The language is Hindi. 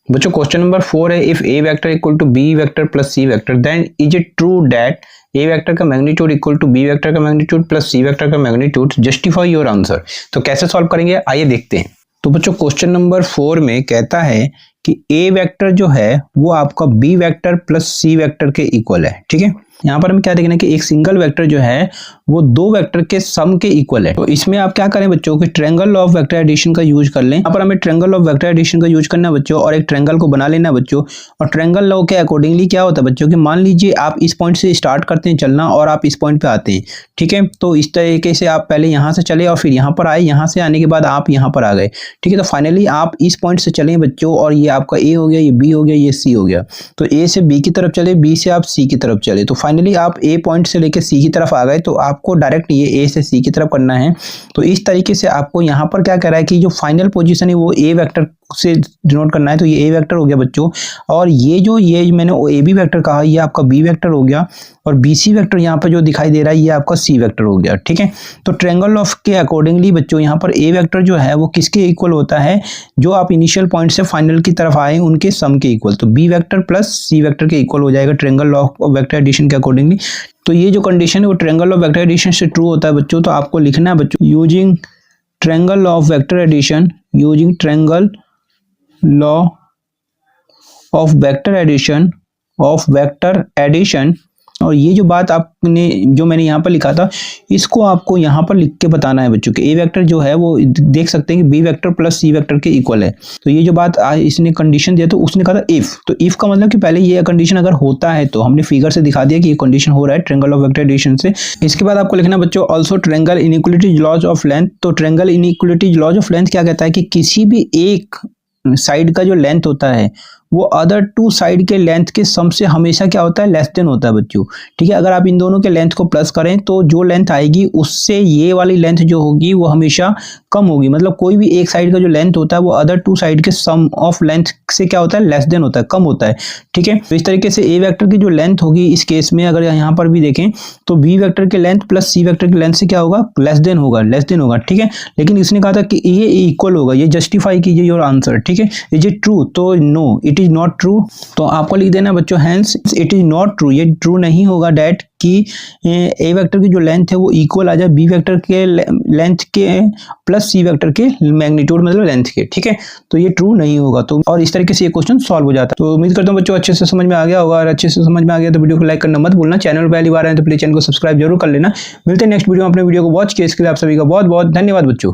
बच्चों क्वेश्चन नंबर 4 है, if a vector equal to b vector plus c vector then is it true that a vector का magnitude equal to b vector का मैग्नीट्यूड प्लस सी वेक्टर का मैग्नीट्यूड, जस्टिफाई योर आंसर। तो कैसे सॉल्व करेंगे आइए देखते हैं। तो बच्चों क्वेश्चन नंबर 4 में कहता है कि ए वेक्टर जो है वो आपका B vector plus c vector के इक्वल है। ठीक है, यहाँ पर हमें क्या देखना है कि एक सिंगल वेक्टर जो है वो दो वेक्टर के सम के इक्वल है। तो इसमें आप क्या करें बच्चों कि triangle law of vector addition का यूज कर लें। यहाँ पर हमें ट्रायंगल ऑफ वेक्टर एडिशन का यूज करना है बच्चों, और एक ट्रायंगल को बना लेना बच्चों। और ट्रायंगल लॉ के अकॉर्डिंगली क्या होता है बच्चों कि मान लीजिए आप इस पॉइंट से स्टार्ट करते हैं चलना और आप इस पॉइंट पे आते हैं। ठीक है, तो इस तरीके से आप पहले यहाँ से चले और फिर यहाँ पर आए, यहाँ से आने के बाद आप यहाँ पर आ गए। ठीक है, तो फाइनली आप इस पॉइंट से चले बच्चों, और ये आपका ए हो गया, ये बी हो गया, ये सी हो गया। तो ए से बी की तरफ चले, बी से आप सी की तरफ चले, तो फाइनली आप ए पॉइंट से लेकर सी की तरफ आ गए। तो आपको डायरेक्ट ये ए से सी की तरफ करना है। तो इस तरीके से आपको यहाँ पर क्या कह रहा है कि जो फाइनल पोजीशन है वो ए वेक्टर से डिनोट करना है। तो ये ए वेक्टर हो गया बच्चों, और ये मैंने ए बी वेक्टर कहा, ये आपका बी वेक्टर हो गया, और बी सी वेक्टर यहाँ पर जो दिखाई दे रहा है ये आपका सी वेक्टर हो गया। ठीक है, तो ट्रायंगल ऑफ के अकॉर्डिंगली बच्चों यहाँ पर ए वेक्टर जो है वो किसके इक्वल होता है, जो आप इनिशियल पॉइंट से फाइनल की तरफ आए उनके सम के इक्वल। तो b vector plus c vector के इक्वल हो जाएगा triangle law of vector addition के अकॉर्डिंगली। तो ये जो कंडीशन है वो ट्रायंगल ऑफ वेक्टर एडिशन से ट्रू होता है बच्चों। तो आपको लिखना है बच्चों, using triangle of vector addition, using triangle law of vector addition, और ये जो बात आपने जो मैंने यहाँ पर लिखा था इसको आपको यहाँ पर लिख के बताना है बच्चों कि ए वेक्टर जो है वो देख सकते हैं कि B vector plus c vector के इक्वल है। तो ये जो बात इसने कंडीशन दिया तो उसने कहा था इफ, तो इफ का मतलब कि पहले ये कंडीशन अगर होता है तो हमने फिगर से दिखा दिया कि ये कंडीशन हो रहा है ट्रायंगल ऑफ वेक्टर एडिशन से। इसके बाद आपको लिखना बच्चों also triangle inequality laws of length. तो triangle inequality laws of length क्या कहता है कि किसी भी एक साइड का जो लेंथ होता है वो अदर टू साइड के लेंथ के सम से हमेशा क्या होता है, लेस देन होता है बच्चों। ठीक है, अगर आप इन दोनों के लेंथ को प्लस करें तो जो लेंथ आएगी उससे ये वाली लेंथ जो होगी वो हमेशा कम होगी। मतलब कोई भी एक साइड का जो लेंथ होता है वो अदर टू साइड के सम ऑफ लेंथ से क्या होता है, लेस देन होता है, कम होता है। ठीक है, तो इस तरीके से ए वेक्टर की जो लेंथ होगी इस केस में अगर यहाँ पर भी देखें तो बी वेक्टर के लेंथ प्लस सी वेक्टर की लेंथ से क्या होगा, लेस देन होगा। ठीक है, लेकिन इसने कहा था कि ये इक्वल होगा, ये जस्टिफाई कीजिए योर आंसर। ठीक है, इज इट ट्रू, तो no it is not true. तो आपको लिख देना बच्चों hence it is not true, ये ट्रू नहीं होगा डैट कि ए वेक्टर की जो लेंथ है वो इक्वल आ जाए बी वेक्टर के लेंथ के प्लस सी वेक्टर के मैग्नीट्यूड मतलब लेंथ के। ठीक है, तो ये ट्रू नहीं होगा। तो और इस तरीके से ये क्वेश्चन सॉल्व हो जाता है। तो उम्मीद करता हूँ बच्चों अच्छे से समझ में आ गया होगा, और अच्छे से समझ में आ गया तो वीडियो को लाइक करना मत भूलना। चैनल पहली बार आए तो प्लीज चैनल को सब्सक्राइब जरूर कर लेना। मिलते हैं नेक्स्ट वीडियो में, अपने वीडियो को वॉच किए इसके लिए आप सभी का बहुत बहुत धन्यवाद बच्चों।